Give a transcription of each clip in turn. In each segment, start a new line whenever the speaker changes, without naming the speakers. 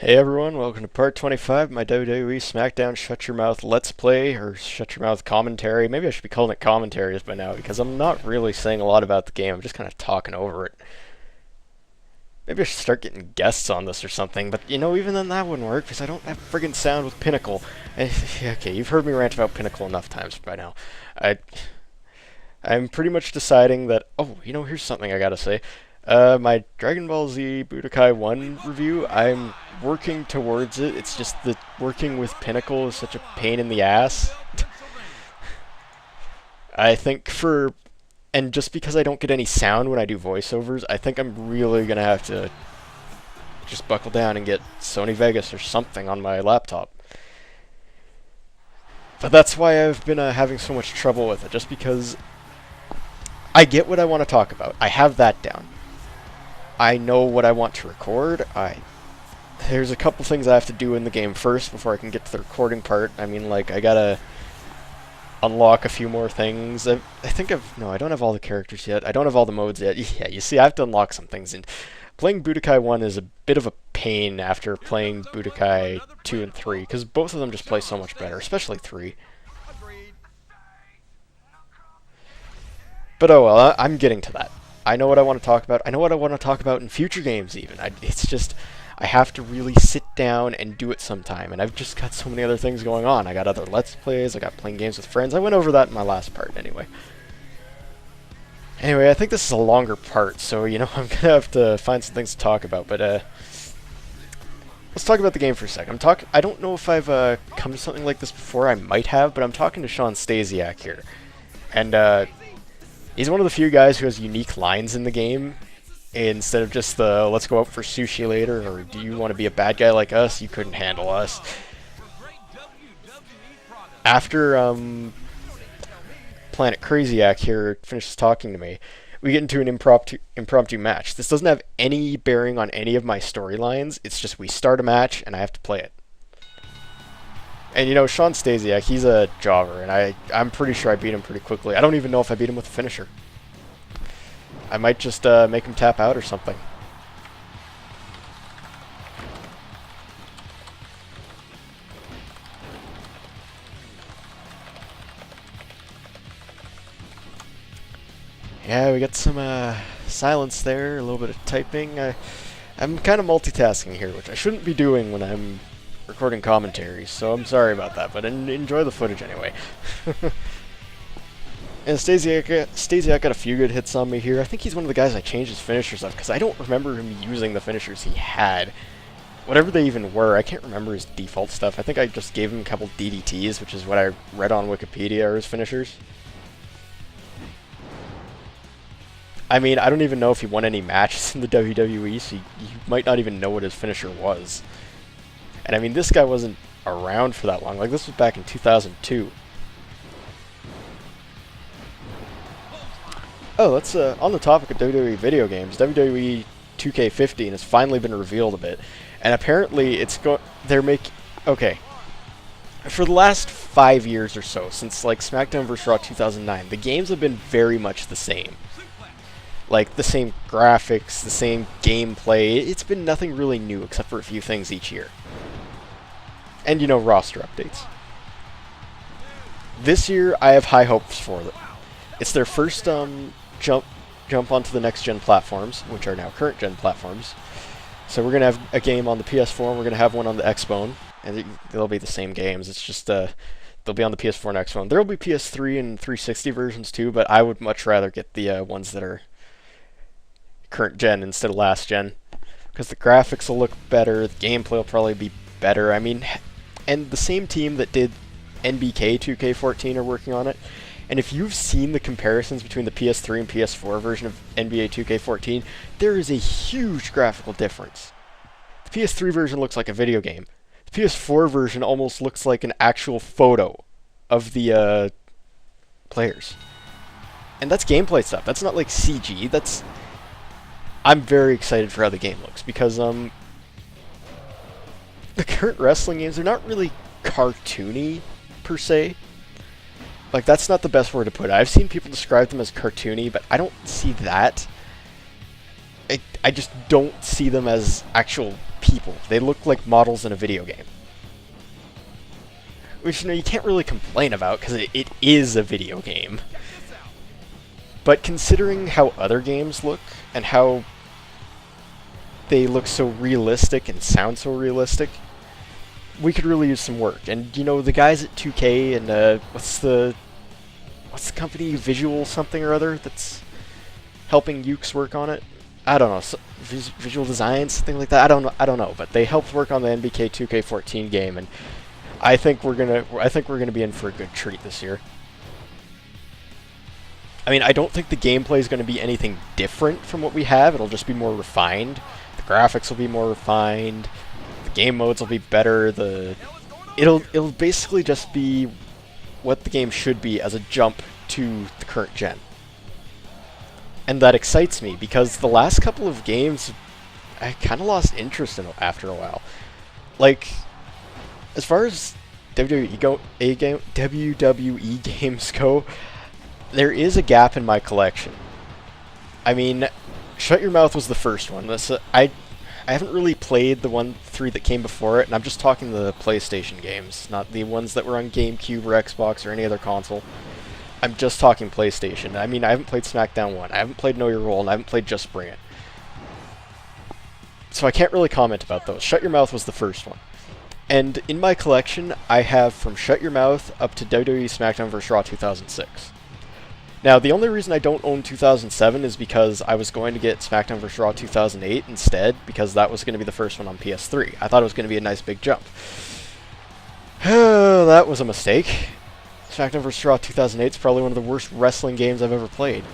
Hey everyone, welcome to part 25 of my WWE Smackdown Shut Your Mouth Let's Play, or Shut Your Mouth Commentary. Maybe I should be calling it commentaries by now, because I'm not really saying a lot about the game, I'm just kind of talking over it. Maybe I should start getting guests on this or something, but you know, even then that wouldn't work, because I don't have friggin' sound with Pinnacle. Okay, you've heard me rant about Pinnacle enough times by now. I'm pretty much deciding that, oh, you know, here's something I gotta say. My Dragon Ball Z Budokai 1 review, I'm working towards it. It's just that working with Pinnacle is such a pain in the ass. I think and just because I don't get any sound when I do voiceovers, I think I'm really gonna have to just buckle down and get Sony Vegas or something on my laptop. But that's why I've been having so much trouble with it, just because I get what I want to talk about. I have that down. I know what I want to record. There's a couple things I have to do in the game first before I can get to the recording part. I mean, like, I gotta unlock a few more things. No, I don't have all the characters yet. I don't have all the modes yet. Yeah, you see, I have to unlock some things, and playing Budokai 1 is a bit of a pain after playing Budokai 2 and 3, because both of them just play so much better, especially 3. But oh well, I'm getting to that. I know what I want to talk about. I know what I want to talk about in future games even. It's just, I have to really sit down and do it sometime, and I've just got so many other things going on. I got other Let's Plays, I got playing games with friends. I went over that in my last part anyway. Anyway, I think this is a longer part, so, you know, I'm going to have to find some things to talk about, but, let's talk about the game for a second. I don't know if I've, come to something like this before. I might have, but I'm talking to Shawn Stasiak here. And, he's one of the few guys who has unique lines in the game, instead of just the, let's go out for sushi later, or do you want to be a bad guy like us? You couldn't handle us. After, Planet Craziac here finishes talking to me, we get into an impromptu match. This doesn't have any bearing on any of my storylines, it's just we start a match, and I have to play it. And you know, Shawn Stasiak, he's a jobber, and I'm pretty sure I beat him pretty quickly. I don't even know if I beat him with a finisher. I might just make him tap out or something. Yeah, we got some silence there, a little bit of typing. I'm kind of multitasking here, which I shouldn't be doing when I'm recording commentaries, so I'm sorry about that, but enjoy the footage anyway. And Stasiak got a few good hits on me here. I think he's one of the guys I changed his finishers up, because I don't remember him using the finishers he had. Whatever they even were, I can't remember his default stuff. I think I just gave him a couple DDTs, which is what I read on Wikipedia are his finishers. I mean, I don't even know if he won any matches in the WWE, so you might not even know what his finisher was. And I mean, this guy wasn't around for that long. Like, this was back in 2002. Oh, let's, on the topic of WWE video games, WWE 2K15 has finally been revealed a bit. And apparently okay. For the last 5 years or so, since, like, SmackDown vs. Raw 2009, the games have been very much the same. Like, the same graphics, the same gameplay. It's been nothing really new, except for a few things each year. And, you know, roster updates. This year, I have high hopes for it. It's their first jump onto the next-gen platforms, which are now current-gen platforms. So we're going to have a game on the PS4, and we're going to have one on the Xbone. And they'll be the same games. It's just, they'll be on the PS4 and Xbone. There will be PS3 and 360 versions too, but I would much rather get the ones that are current-gen instead of last-gen. Because the graphics will look better, the gameplay will probably be better. I mean, and the same team that did NBK 2K14 are working on it. And if you've seen the comparisons between the PS3 and PS4 version of NBA 2K14, there is a huge graphical difference. The PS3 version looks like a video game. The PS4 version almost looks like an actual photo of the players. And that's gameplay stuff. That's not like CG. I'm very excited for how the game looks, because the current wrestling games are not really cartoony, per se. Like, that's not the best word to put it. I've seen people describe them as cartoony, but I don't see that. I just don't see them as actual people. They look like models in a video game. Which, you can't really complain about, because it is a video game. But considering how other games look, and how they look so realistic and sound so realistic, we could really use some work. And, the guys at 2K and, what's the company, Visual something or other, that's helping Youre work on it? I don't know, Visual Design, something like that. I don't know, but they helped work on the NBK 2K14 game, and I think we're gonna be in for a good treat this year. I mean, I don't think the gameplay is going to be anything different from what we have. It'll just be more refined. The graphics will be more refined. The game modes will be better. It'll basically just be what the game should be as a jump to the current gen. And that excites me, because the last couple of games, I kind of lost interest in after a while. Like, as far as WWE games go, there is a gap in my collection. I mean, Shut Your Mouth was the first one. I haven't really played the 3 that came before it, and I'm just talking the PlayStation games, not the ones that were on GameCube or Xbox or any other console. I'm just talking PlayStation. I mean, I haven't played Smackdown 1, I haven't played Know Your Role, and I haven't played Just Bring It. So I can't really comment about those. Shut Your Mouth was the first one. And in my collection, I have from Shut Your Mouth up to WWE Smackdown vs. Raw 2006. Now, the only reason I don't own 2007 is because I was going to get SmackDown vs. Raw 2008 instead, because that was going to be the first one on PS3. I thought it was going to be a nice big jump. That was a mistake. SmackDown vs. Raw 2008 is probably one of the worst wrestling games I've ever played.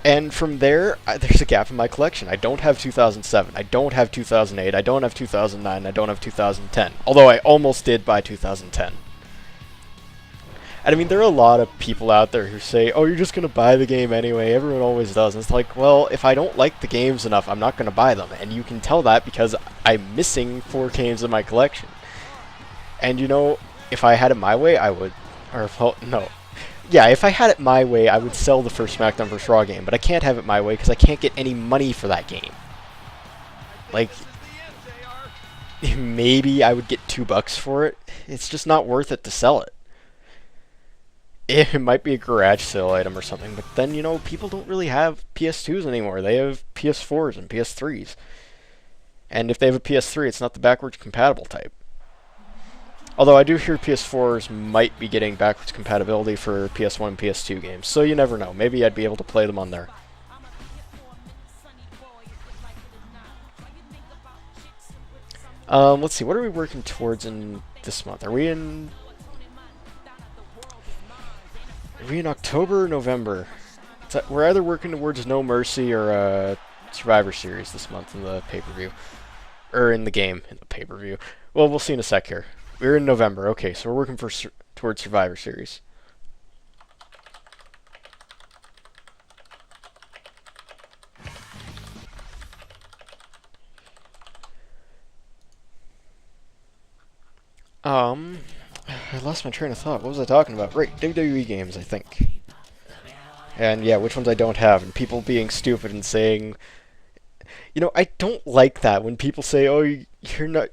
And from there, there's a gap in my collection. I don't have 2007, I don't have 2008, I don't have 2009, I don't have 2010. Although I almost did buy 2010. And I mean, there are a lot of people out there who say, oh, you're just going to buy the game anyway, everyone always does. And it's like, well, if I don't like the games enough, I'm not going to buy them. And you can tell that because I'm missing 4 games in my collection. And if I had it my way, I would... Yeah, if I had it my way, I would sell the first SmackDown vs. Raw game, but I can't have it my way because I can't get any money for that game. Like, maybe I would get $2 for it. It's just not worth it to sell it. It might be a garage sale item or something, but then, people don't really have PS2s anymore. They have PS4s and PS3s. And if they have a PS3, it's not the backwards compatible type. Although I do hear PS4s might be getting backwards compatibility for PS1 and PS2 games, so you never know. Maybe I'd be able to play them on there. Let's see, what are we working towards in this month? Are we in October or November? We're either working towards No Mercy or Survivor Series this month in the pay-per-view. Or in the game, in the pay-per-view. Well, we'll see in a sec here. We're in November, okay, so we're working towards Survivor Series. I lost my train of thought. What was I talking about? Right, WWE games, I think. And yeah, which ones I don't have, and people being stupid and saying... I don't like that when people say, oh, you're not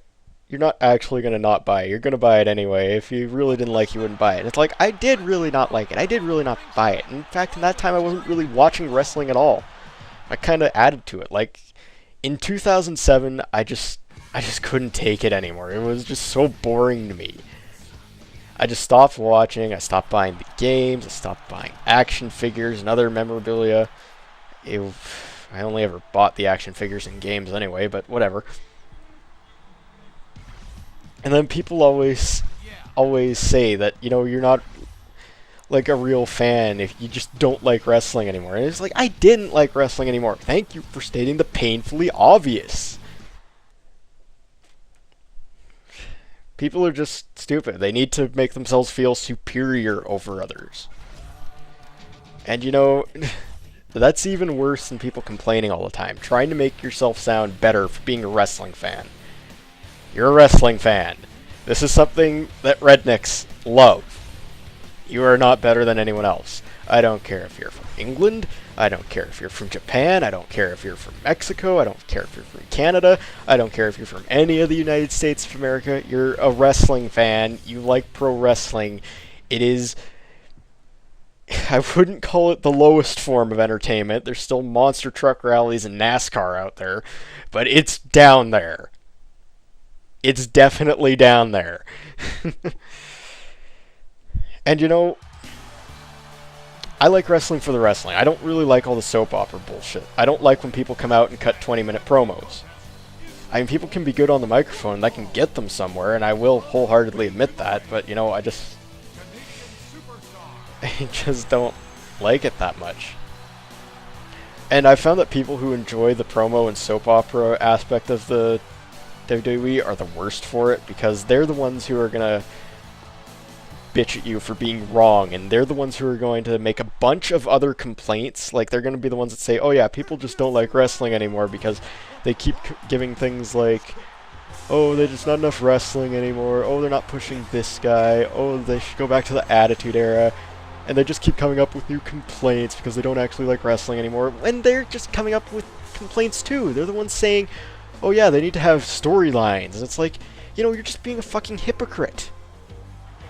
actually going to not buy it. You're going to buy it anyway. If you really didn't like it, you wouldn't buy it. It's like, I did really not like it. I did really not buy it. In fact, in that time, I wasn't really watching wrestling at all. I kind of added to it. Like, in 2007, I just couldn't take it anymore. It was just so boring to me. I just stopped watching. I stopped buying the games. I stopped buying action figures and other memorabilia. I only ever bought the action figures in games anyway, but whatever. And then people always say that, you're not like a real fan if you just don't like wrestling anymore. And it's like, I didn't like wrestling anymore. Thank you for stating the painfully obvious. People are just stupid. They need to make themselves feel superior over others. And that's even worse than people complaining all the time. Trying to make yourself sound better for being a wrestling fan. You're a wrestling fan. This is something that rednecks love. You are not better than anyone else. I don't care if you're from England. I don't care if you're from Japan. I don't care if you're from Mexico. I don't care if you're from Canada. I don't care if you're from any of the United States of America. You're a wrestling fan. You like pro wrestling. It is... I wouldn't call it the lowest form of entertainment. There's still monster truck rallies and NASCAR out there. But it's down there. It's definitely down there. And you know, I like wrestling for the wrestling. I don't really like all the soap opera bullshit. I don't like when people come out and cut 20-minute promos. I mean, people can be good on the microphone, that can get them somewhere, and I will wholeheartedly admit that, but you know, I just don't like it that much. And I found that people who enjoy the promo and soap opera aspect of the WWE are the worst for it, because they're the ones who are gonna bitch at you for being wrong, and they're the ones who are going to make a bunch of other complaints. Like, they're going to be the ones that say, oh yeah, people just don't like wrestling anymore because they keep giving things like, oh, there's just not enough wrestling anymore, oh, they're not pushing this guy, oh, they should go back to the Attitude Era, and they just keep coming up with new complaints because they don't actually like wrestling anymore, and they're just coming up with complaints too. They're the ones saying, oh yeah, they need to have storylines, and it's like, you know, you're just being a fucking hypocrite.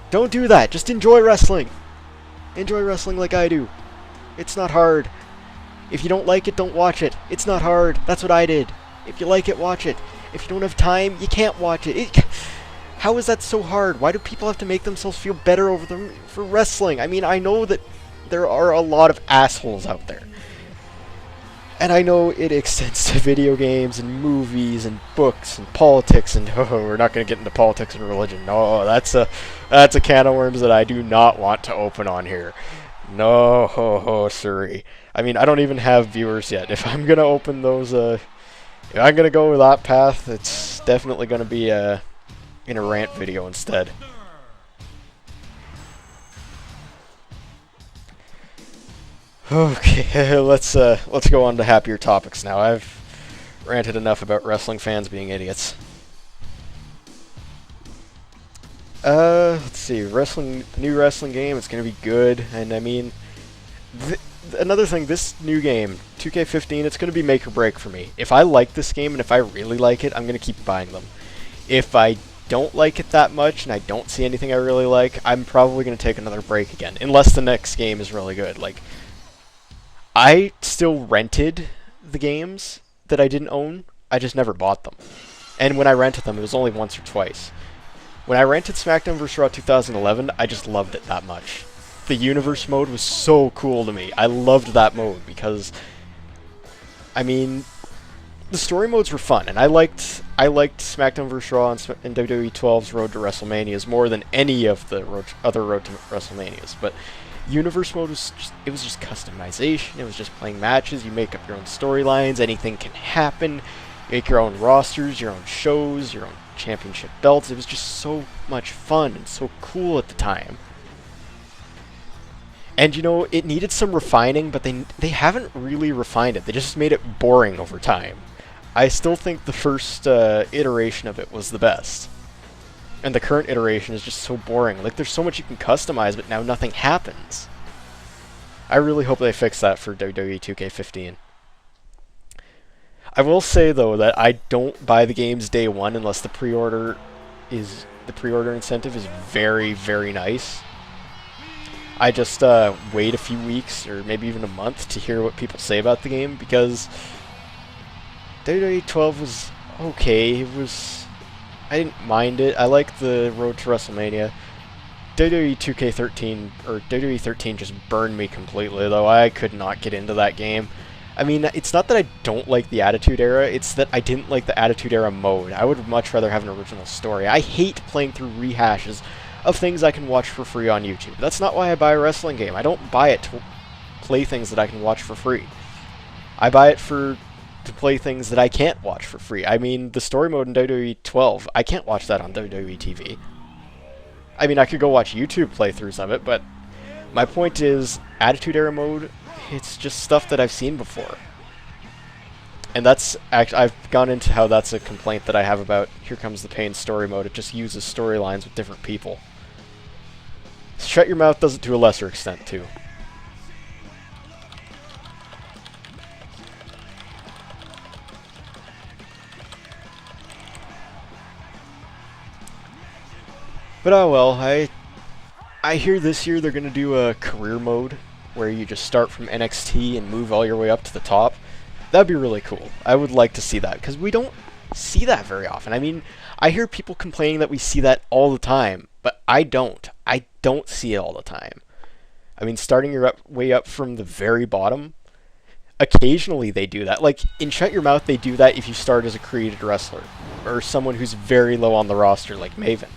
Don't do that. Just enjoy wrestling. Enjoy wrestling like I do. It's not hard. If you don't like it, don't watch it. It's not hard. That's what I did. If you like it, watch it. If you don't have time, you can't watch it. How is that so hard? Why do people have to make themselves feel better over them for wrestling? I mean, I know that there are a lot of assholes out there. And I know it extends to video games and movies and books and politics, and we're not going to get into politics and religion. No, that's a can of worms that I do not want to open on here. No, sorry. I mean, I don't even have viewers yet. If I'm going to open those, if I'm going to go with that path, it's definitely going to be in a rant video instead. Okay, let's go on to happier topics now. I've ranted enough about wrestling fans being idiots. Let's see, new wrestling game, it's gonna be good, and I mean, another thing, this new game, 2K15, it's gonna be make or break for me. If I like this game, and if I really like it, I'm gonna keep buying them. If I don't like it that much, and I don't see anything I really like, I'm probably gonna take another break again, unless the next game is really good. Like, I still rented the games that I didn't own, I just never bought them. And when I rented them, it was only once or twice. When I rented Smackdown vs. Raw 2011, I just loved it that much. The Universe mode was so cool to me. I loved that mode because, I mean, the story modes were fun, and I liked Smackdown vs. Raw and WWE 12's Road to WrestleManias more than any of the other Road to WrestleManias, but Universe mode was just customization. It was just playing matches. You make up your own storylines. Anything can happen. You make your own rosters, your own shows, your own championship belts. It was just so much fun and so cool at the time. And you know, it needed some refining, but they haven't really refined it. They just made it boring over time. I still think the first iteration of it was the best. And the current iteration is just so boring. Like, there's so much you can customize, but now nothing happens. I really hope they fix that for WWE 2K15. I will say, though, that I don't buy the games day one unless the pre-order incentive is very, very nice. I just wait a few weeks, or maybe even a month, to hear what people say about the game, because WWE 12 was okay. I didn't mind it. I like the Road to WrestleMania. WWE 2K13, or WWE 13 just burned me completely, though. I could not get into that game. I mean, it's not that I don't like the Attitude Era, it's that I didn't like the Attitude Era mode. I would much rather have an original story. I hate playing through rehashes of things I can watch for free on YouTube. That's not why I buy a wrestling game. I don't buy it to play things that I can watch for free. I buy it to play things that I can't watch for free. I mean, the story mode in WWE 12, I can't watch that on WWE TV. I mean, I could go watch YouTube playthroughs of it, but my point is, Attitude Era mode, it's just stuff that I've seen before. And that's, I've gone into how that's a complaint that I have about Here Comes the Pain story mode. It just uses storylines with different people. Shut Your Mouth does it to a lesser extent, too. But oh well, I hear this year they're going to do a career mode where you just start from NXT and move all your way up to the top. That'd be really cool. I would like to see that, because we don't see that very often. I mean, I hear people complaining that we see that all the time, but I don't. I don't see it all the time. I mean, starting your way up from the very bottom, occasionally they do that. Like, in Shut Your Mouth, they do that if you start as a created wrestler, or someone who's very low on the roster, like Maven.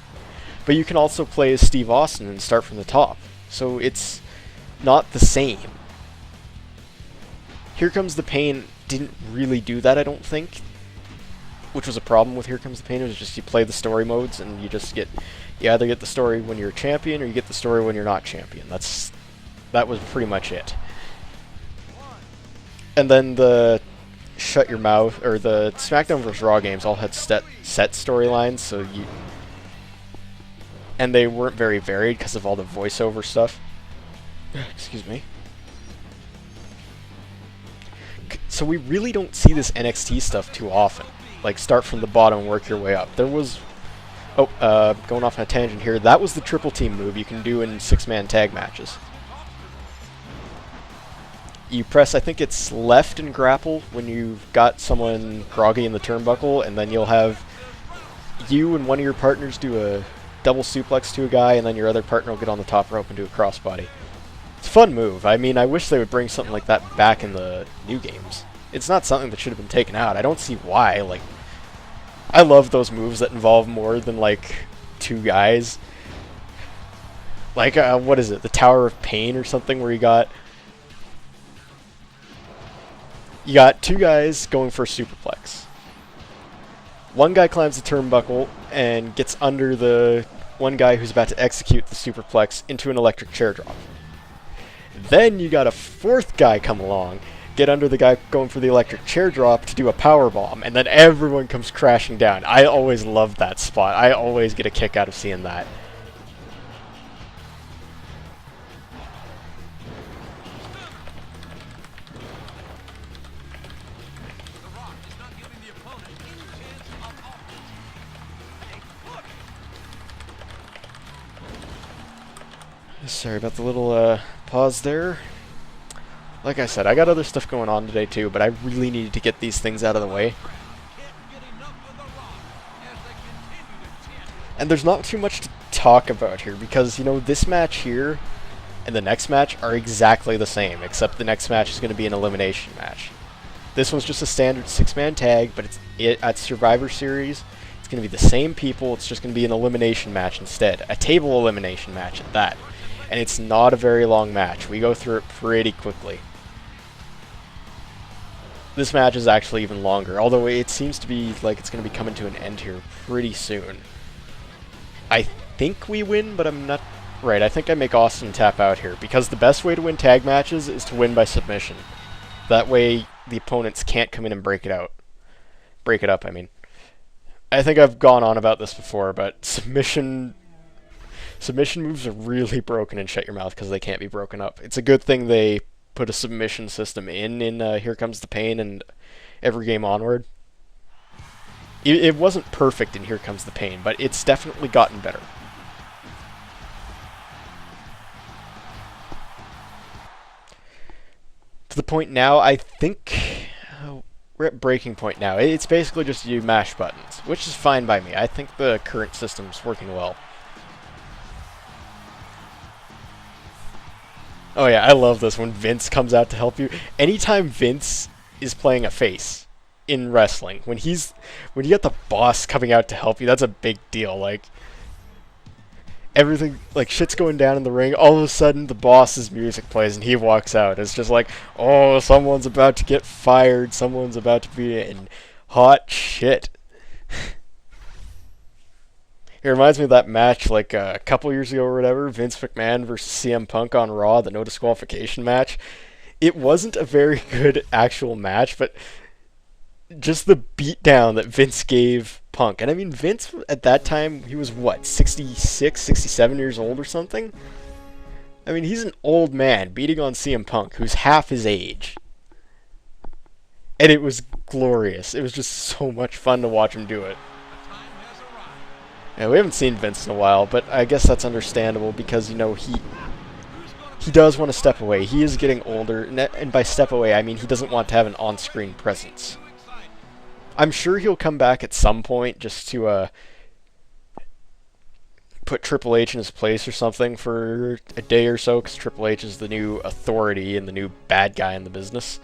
But you can also play as Steve Austin and start from the top. So it's not the same. Here Comes the Pain didn't really do that, I don't think. Which was a problem with Here Comes the Pain. It was just you play the story modes and you either get the story when you're a champion or you get the story when you're not champion. That was pretty much it. And then the Shut Your Mouth, or the SmackDown vs. Raw games all had set storylines, so and they weren't very varied because of all the voiceover stuff. Excuse me. So we really don't see this NXT stuff too often. Like, start from the bottom and work your way up. There was... Oh, going off on a tangent here. That was the triple team move you can do in 6-man tag matches. You press, I think it's left and grapple when you've got someone groggy in the turnbuckle, and then you'll have you and one of your partners do a double suplex to a guy, and then your other partner will get on the top rope and do a crossbody. It's a fun move. I mean, I wish they would bring something like that back in the new games. It's not something that should have been taken out. I don't see why. Like, I love those moves that involve more than, like, 2 guys. Like, what is it? The Tower of Pain or something, where you got 2 guys going for a superplex. One guy climbs the turnbuckle and gets under the one guy who's about to execute the superplex into an electric chair drop. Then you got a 4th guy come along, get under the guy going for the electric chair drop to do a power bomb, and then everyone comes crashing down. I always loved that spot. I always get a kick out of seeing that. Sorry about the little pause there. Like I said, I got other stuff going on today too, but I really needed to get these things out of the way. And there's not too much to talk about here, because, you know, this match here and the next match are exactly the same, except the next match is going to be an elimination match. This one's just a standard 6-man tag, but it's at Survivor Series. It's going to be the same people, it's just going to be an elimination match instead. A table elimination match at that. And it's not a very long match. We go through it pretty quickly. This match is actually even longer, although it seems to be like it's going to be coming to an end here pretty soon. I think we win, but I'm not... Right, I think I make Austin tap out here, because the best way to win tag matches is to win by submission. That way, the opponents can't come in and break it up, I mean. I think I've gone on about this before, but submission moves are really broken in Shut Your Mouth because they can't be broken up. It's a good thing they put a submission system in Here Comes the Pain and every game onward. It wasn't perfect in Here Comes the Pain, but it's definitely gotten better. To the point now, I think we're at breaking point now. It's basically just you mash buttons, which is fine by me. I think the current system's working well. Oh yeah, I love this when Vince comes out to help you. Anytime Vince is playing a face in wrestling, when you get the boss coming out to help you, that's a big deal. Like, everything, like, shit's going down in the ring, all of a sudden the boss's music plays and he walks out. It's just like, oh, someone's about to get fired, someone's about to be in hot shit. It reminds me of that match, like, a couple years ago or whatever, Vince McMahon versus CM Punk on Raw, the no disqualification match. It wasn't a very good actual match, but just the beatdown that Vince gave Punk. And I mean, Vince, at that time, he was, what, 66, 67 years old or something? I mean, he's an old man beating on CM Punk, who's half his age. And it was glorious. It was just so much fun to watch him do it. Yeah, we haven't seen Vince in a while, but I guess that's understandable because, you know, he does want to step away. He is getting older, and by step away, I mean he doesn't want to have an on-screen presence. I'm sure he'll come back at some point just to put Triple H in his place or something for a day or so, because Triple H is the new authority and the new bad guy in the business.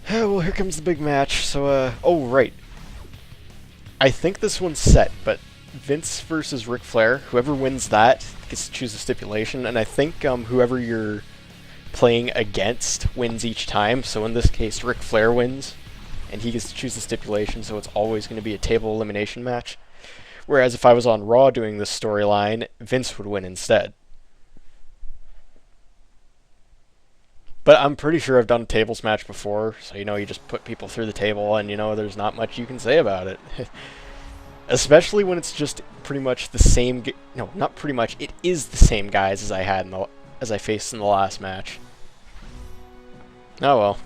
Well, here comes the big match. So, oh, right. I think this one's set, but Vince versus Ric Flair, whoever wins that gets to choose a stipulation, and I think whoever you're playing against wins each time. So in this case, Ric Flair wins, and he gets to choose the stipulation, so it's always going to be a table elimination match. Whereas if I was on Raw doing this storyline, Vince would win instead. But I'm pretty sure I've done a tables match before, so you know, you just put people through the table and you know, there's not much you can say about it. Especially when it's just pretty much the same, no, not pretty much, it is the same guys as I faced in the last match. Oh well.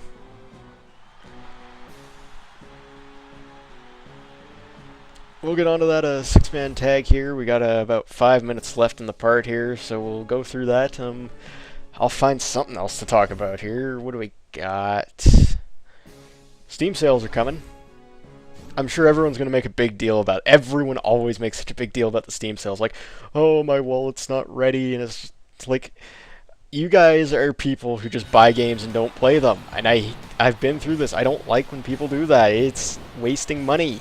We'll get on to that 6-man tag here. We got about 5 minutes left in the part here, so we'll go through that. I'll find something else to talk about here. What do we got? Steam sales are coming. I'm sure everyone's going to make a big deal about it. Everyone always makes such a big deal about the Steam sales. Like, oh, my wallet's not ready. And it's like, you guys are people who just buy games and don't play them. And I've been through this. I don't like when people do that. It's wasting money.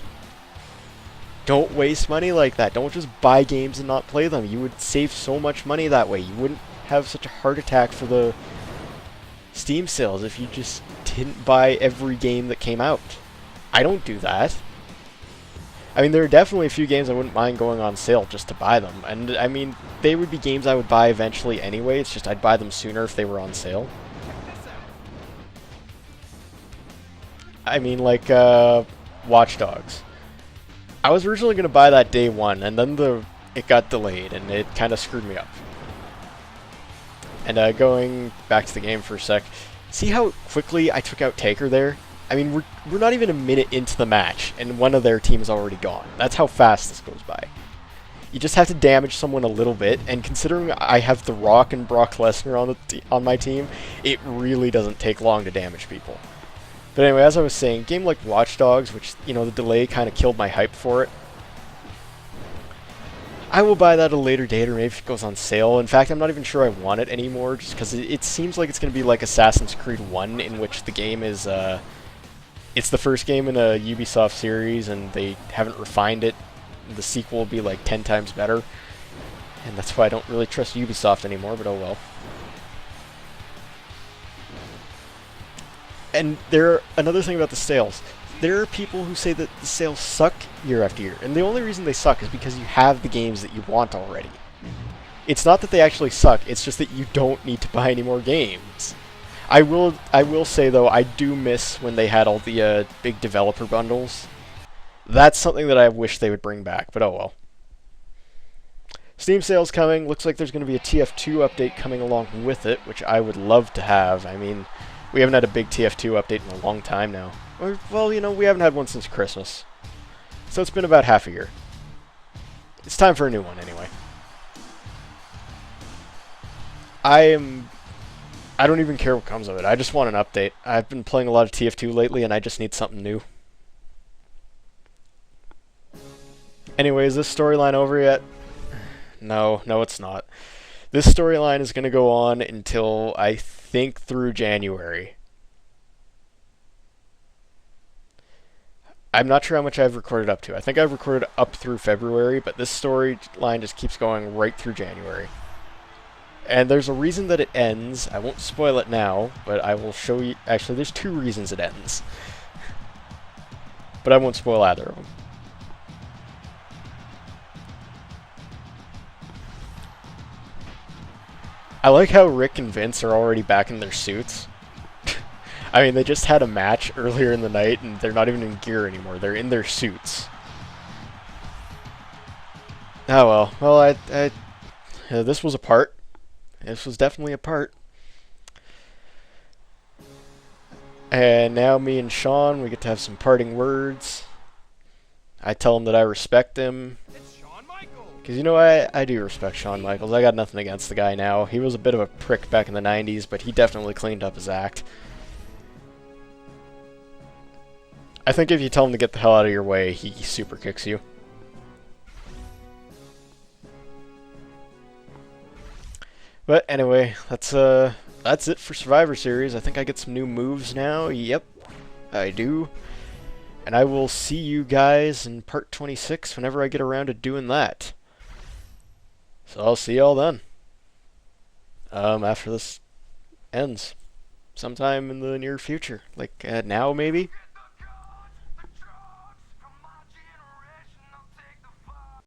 Don't waste money like that. Don't just buy games and not play them. You would save so much money that way. You wouldn't have such a heart attack for the Steam sales if you just didn't buy every game that came out. I don't do that. I mean, there are definitely a few games I wouldn't mind going on sale just to buy them. And, I mean, they would be games I would buy eventually anyway. It's just I'd buy them sooner if they were on sale. I mean, like, Watch Dogs. I was originally going to buy that day one, and then it got delayed, and it kind of screwed me up. And going back to the game for a sec, see how quickly I took out Taker there? I mean, we're not even a minute into the match, and one of their team's already gone. That's how fast this goes by. You just have to damage someone a little bit, and considering I have The Rock and Brock Lesnar on my team, it really doesn't take long to damage people. But anyway, as I was saying, game like Watch Dogs, which, you know, the delay kind of killed my hype for it, I will buy that at a later date, or maybe if it goes on sale. In fact, I'm not even sure I want it anymore, just because it seems like it's going to be like Assassin's Creed 1, in which the game is, it's the first game in a Ubisoft series, and they haven't refined it. The sequel will be like 10 times better, and that's why I don't really trust Ubisoft anymore, but oh well. And another thing about the sales. There are people who say that the sales suck year after year, and the only reason they suck is because you have the games that you want already. It's not that they actually suck, it's just that you don't need to buy any more games. I will say, though, I do miss when they had all the big developer bundles. That's something that I wish they would bring back, but oh well. Steam sales coming. Looks like there's going to be a TF2 update coming along with it, which I would love to have. I mean, we haven't had a big TF2 update in a long time now. Well, you know, we haven't had one since Christmas. So it's been about half a year. It's time for a new one, anyway. I don't even care what comes of it. I just want an update. I've been playing a lot of TF2 lately, and I just need something new. Anyway, is this storyline over yet? No, it's not. This storyline is going to go on until, I think, through January. I'm not sure how much I've recorded up to. I think I've recorded up through February, but this storyline just keeps going right through January. And there's a reason that it ends. I won't spoil it now, but I will show you. Actually, there's 2 reasons it ends. But I won't spoil either of them. I like how Rick and Vince are already back in their suits. I mean, they just had a match earlier in the night, and they're not even in gear anymore. They're in their suits. Oh well. Well, this was a part. This was definitely a part. And now me and Sean, we get to have some parting words. I tell him that I respect him. Because, you know, I do respect Shawn Michaels. I got nothing against the guy now. He was a bit of a prick back in the 90s, but he definitely cleaned up his act. I think if you tell him to get the hell out of your way, he super kicks you. But anyway, that's it for Survivor Series. I think I get some new moves now. Yep, I do. And I will see you guys in part 26 whenever I get around to doing that. So I'll see y'all then. After this ends. Sometime in the near future. Like now, maybe?